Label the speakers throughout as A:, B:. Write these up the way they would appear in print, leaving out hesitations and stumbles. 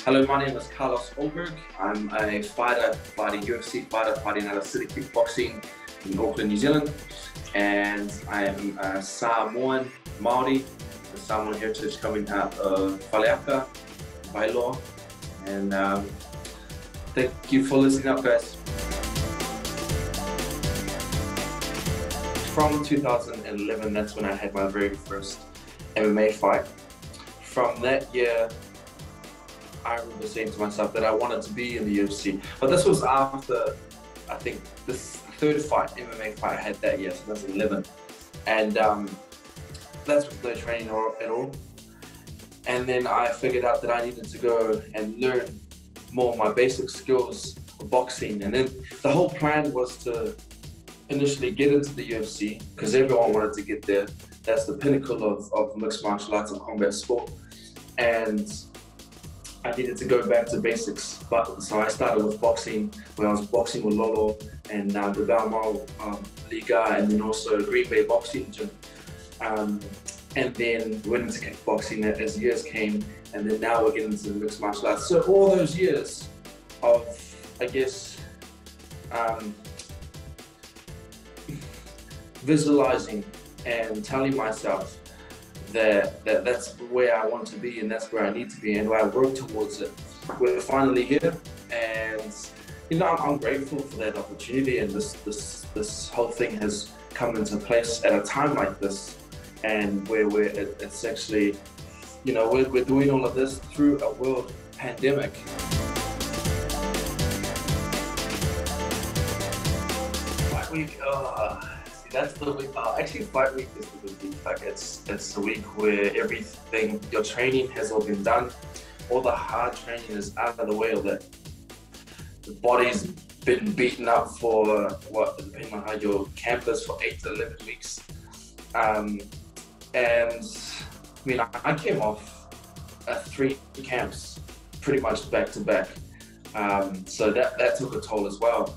A: Hello, my name is Carlos Ulberg. I'm a fighter, fighting UFC fighter, fighting out of City Kickboxing in Auckland, New Zealand. And I am a Samoan, Maori, the Samoan heritage coming out of Walkout, Bailo. And thank you for listening up, guys. From 2011, that's when I had my very first MMA fight. From that year, I remember saying to myself that I wanted to be in the UFC. But this was after, I think, this third fight, MMA fight I had that year, so that's 11. And that's with no training at all. And then I figured out that I needed to go and learn more of my basic skills of boxing. And then the whole plan was to initially get into the UFC, because everyone wanted to get there. That's the pinnacle of mixed martial arts and combat sport. And I needed to go back to basics, so I started with boxing, where I was boxing with Lolo and the Balmoral Liga, and then also Green Bay Boxing Gym. And then went into kickboxing as years came, and then now we're getting into the mixed martial arts. So all those years of, I guess, visualizing and telling myself that that's where I want to be and that's where I need to be and where I work towards it. We're finally here, and you know, I'm grateful for that opportunity, and this whole thing has come into place at a time like this, and where it's actually, you know, we're doing all of this through a world pandemic. Fight week, that's the week. Actually, fight week is the good week. Like it's the week where everything, your training has all been done. All the hard training is out of the way. All that the body's been beaten up for what, depending on how your camp is, for 8 to 11 weeks. And I mean, I came off 3 camps pretty much back to back. So that took a toll as well.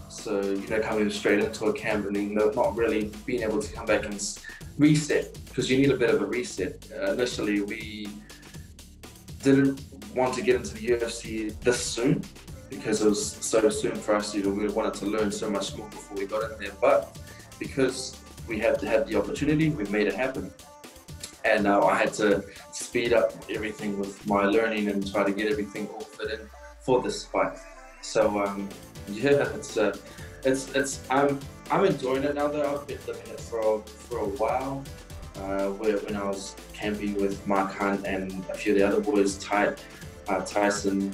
A: So, you know, coming straight into a camp and then not really being able to come back and reset, because you need a bit of a reset. Initially, we didn't want to get into the UFC this soon, because it was so soon for us. You know, we wanted to learn so much more before we got in there. But because we had to have the opportunity, we made it happen. And I had to speed up everything with my learning and try to get everything all fit in for this fight. So yeah, I'm enjoying it now that I've been living it for a while. When I was camping with Mark Hunt and a few of the other boys, Tyson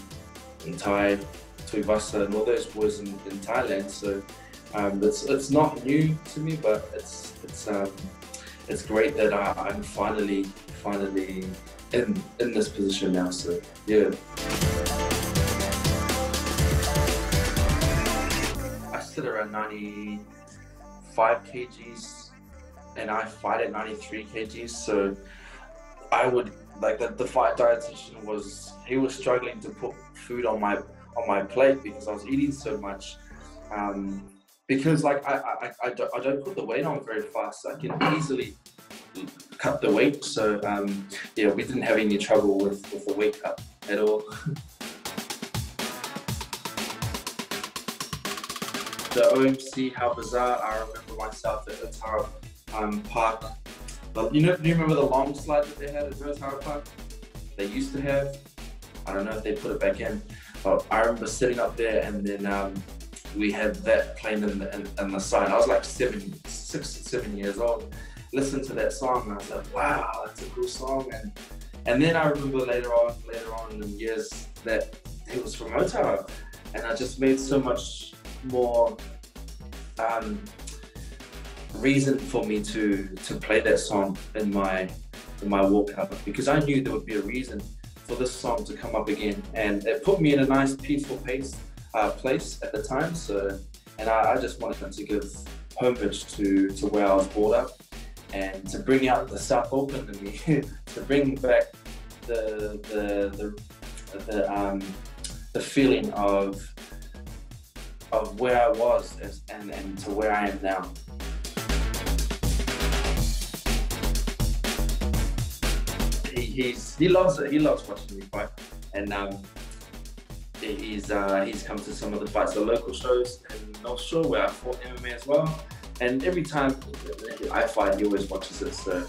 A: and Ty, Tuivasa and all those boys in Thailand. So it's not new to me, but it's great that I'm finally in this position now. So yeah. Sit around 95 kgs and I fight at 93 kgs, so I would like the fight dietitian he was struggling to put food on my plate because I was eating so much, because like I don't put the weight on very fast. I can easily cut the weight, so yeah, we didn't have any trouble with the weight cut at all. The OMC, how bizarre. I remember myself at Otara Park. Do you remember the long slide that they had at Otara Park? They used to have. I don't know if they put it back in, but I remember sitting up there, and then we had that playing in the side. I was like 6 or 7 years old. Listened to that song, and I was like, wow, that's a cool song. And then I remember later on in years that it was from Otara, and I just made so much more reason for me to play that song in my walkout, because I knew there would be a reason for this song to come up again, and it put me in a nice peaceful place at the time. So, and I just wanted to give homage to where I was brought up, and to bring out the South Auckland in me, to bring back the feeling of where I was and to where I am now. He loves it. He loves watching me fight, and He's come to some of the fights, the local shows in North Shore where I fought MMA as well. And every time I fight, he always watches it. So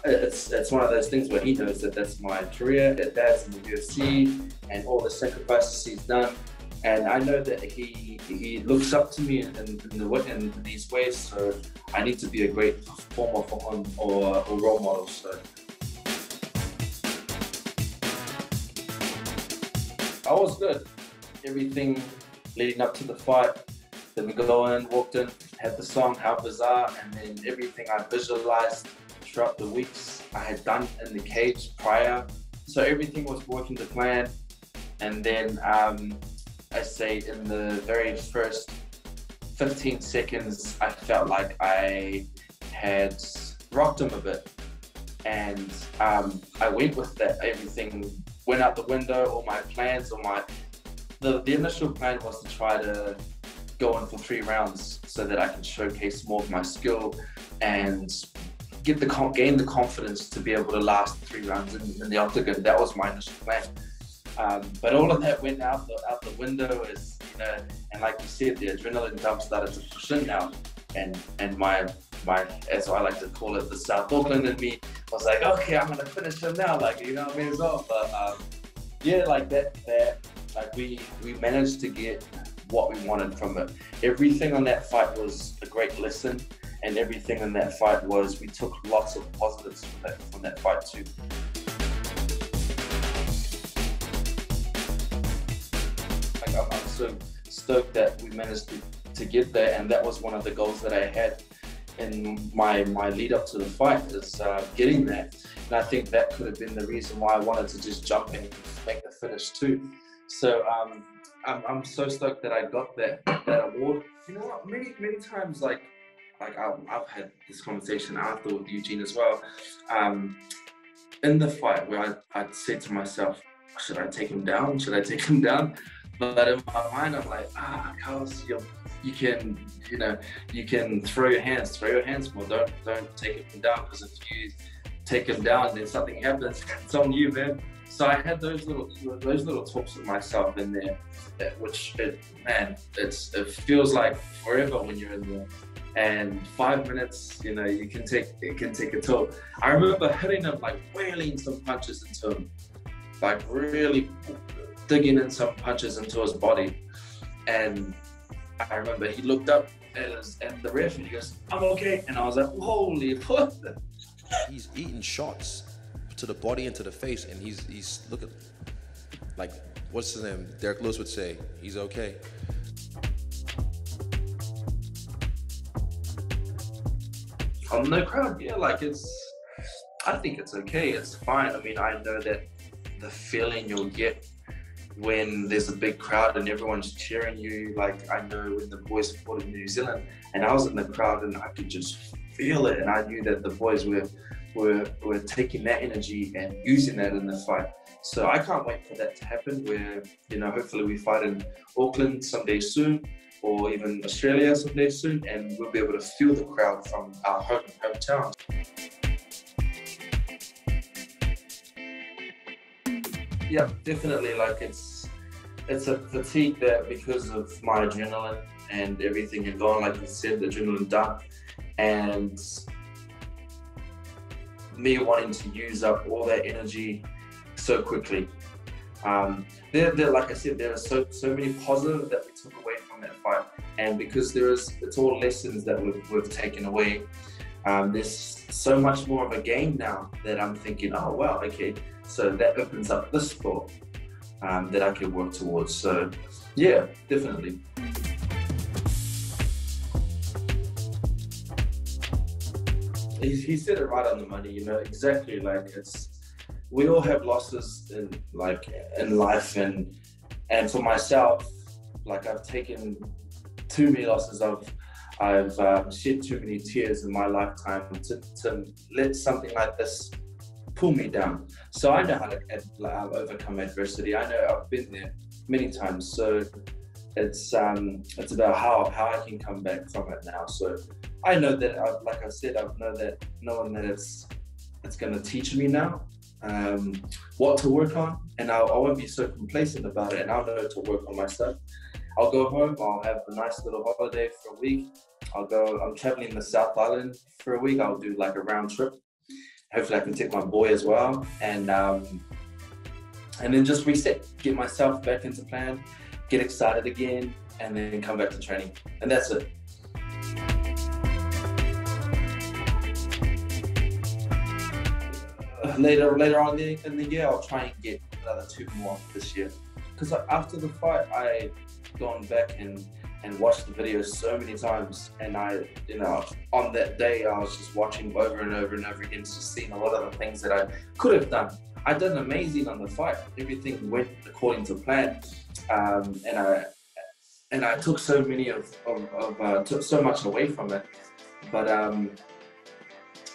A: it's one of those things where he knows that that's my career, that's in the UFC, and all the sacrifices he's done. And I know that he looks up to me in these ways. So I need to be a great performer for him or role model. So I was good. Everything leading up to the fight. Then we go in, walked in, had the song, How Bizarre, and then everything I visualized throughout the weeks I had done in the cage prior. So everything was working to plan. And then I say in the very first 15 seconds, I felt like I had rocked him a bit. And I went with that. Everything went out the window, all my plans, the initial plan was to try to go in for 3 rounds so that I can showcase more of my skill and gain the confidence to be able to last 3 rounds in the octagon. That was my initial plan. But all of that went out the window as, and like you said, the adrenaline dump started to push in now. And my, as I like to call it, the South Auckland in me was like, okay, I'm gonna finish him now, like, you know what I mean, as well. But yeah, like that, like we managed to get what we wanted from it. Everything on that fight was a great lesson, and everything in that fight was, we took lots of positives from that fight too. Like I'm so stoked that we managed to get there, and that was one of the goals that I had in my lead up to the fight, is getting that. And I think that could have been the reason why I wanted to just jump in and make the finish too. So I'm so stoked that I got that award. You know what? Many times, like I've had this conversation after with Eugene as well. In the fight, where I said to myself, should I take him down? Should I take him down? But in my mind, I'm like, Carlos, you can throw your hands more. Don't take him down, because if you take him down, then something happens. It's on you, man. So I had those little talks with myself in there, it feels like forever when you're in there. And 5 minutes, it can take a toll. I remember hitting him, like wailing some punches into him, like really digging in some punches into his body. And I remember he looked up at the ref and he goes, I'm okay. And I was like, holy fuck.
B: He's eating shots to the body and to the face, and he's looking like, what's his name? Derek Lewis would say, he's okay.
A: On the crowd, yeah, like I think it's okay, it's fine. I mean, I know that the feeling you'll get when there's a big crowd and everyone's cheering you, like I know when the boys fought in New Zealand and I was in the crowd and I could just feel it, and I knew that the boys were taking that energy and using that in the fight. So I can't wait for that to happen, where, hopefully we fight in Auckland someday soon, or even Australia someday soon, and we'll be able to feel the crowd from our hometown. Yeah, definitely. Like it's a fatigue that, because of my adrenaline and everything had gone, like you said, the adrenaline dump, and me wanting to use up all that energy so quickly. Like I said, there are so many positives that we took away from that fight, and because it's all lessons that we've taken away. There's so much more of a game now that I'm thinking, oh wow, okay, so that opens up this sport that I can work towards. So yeah, definitely. He said it right on the money, exactly. Like we all have losses in life, and for myself, like I've taken too many losses. I've shed too many tears in my lifetime to let something like this pull me down. So I know how to overcome adversity. I know I've been there many times. So it's about how I can come back from it now. So I know that, like I said, knowing that it's going to teach me now. what to work on, and I won't be so complacent about it, and I'll know to work on my stuff. I'll go home, I'll have a nice little holiday for a week. I'm traveling the South Island for a week. I'll do like a round trip. Hopefully I can take my boy as well, and then just reset, get myself back into plan, get excited again, and then come back to training. And that's it. Later on in the year, I'll try and get another 2 more this year. Because after the fight, I gone back and watched the videos so many times, and on that day I was just watching over and over and over again, just seeing a lot of the things that I could have done. I did amazing on the fight. Everything went according to plan, and I took so many took so much away from it. But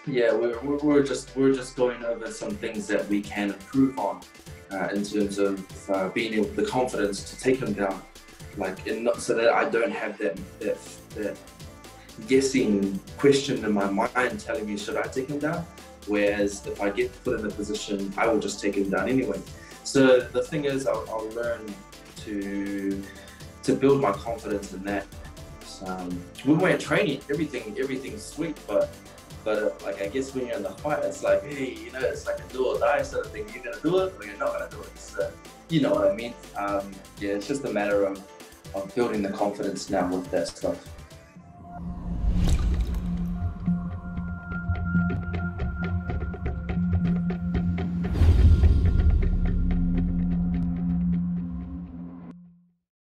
A: yeah, we're just going over some things that we can improve on in terms of being able the confidence to take him down, so that I don't have that guessing question in my mind telling me should I take him down. Whereas if I get put in the position, I will just take him down anyway. So the thing is, I'll learn to build my confidence in that. So, when we're training, everything's sweet, but like I guess when you're in the fight, it's like, hey, it's like a do or die sort of thing. You're gonna do it or you're not gonna do it. So, you know what I mean? Yeah, it's just a matter of building the confidence now with that stuff.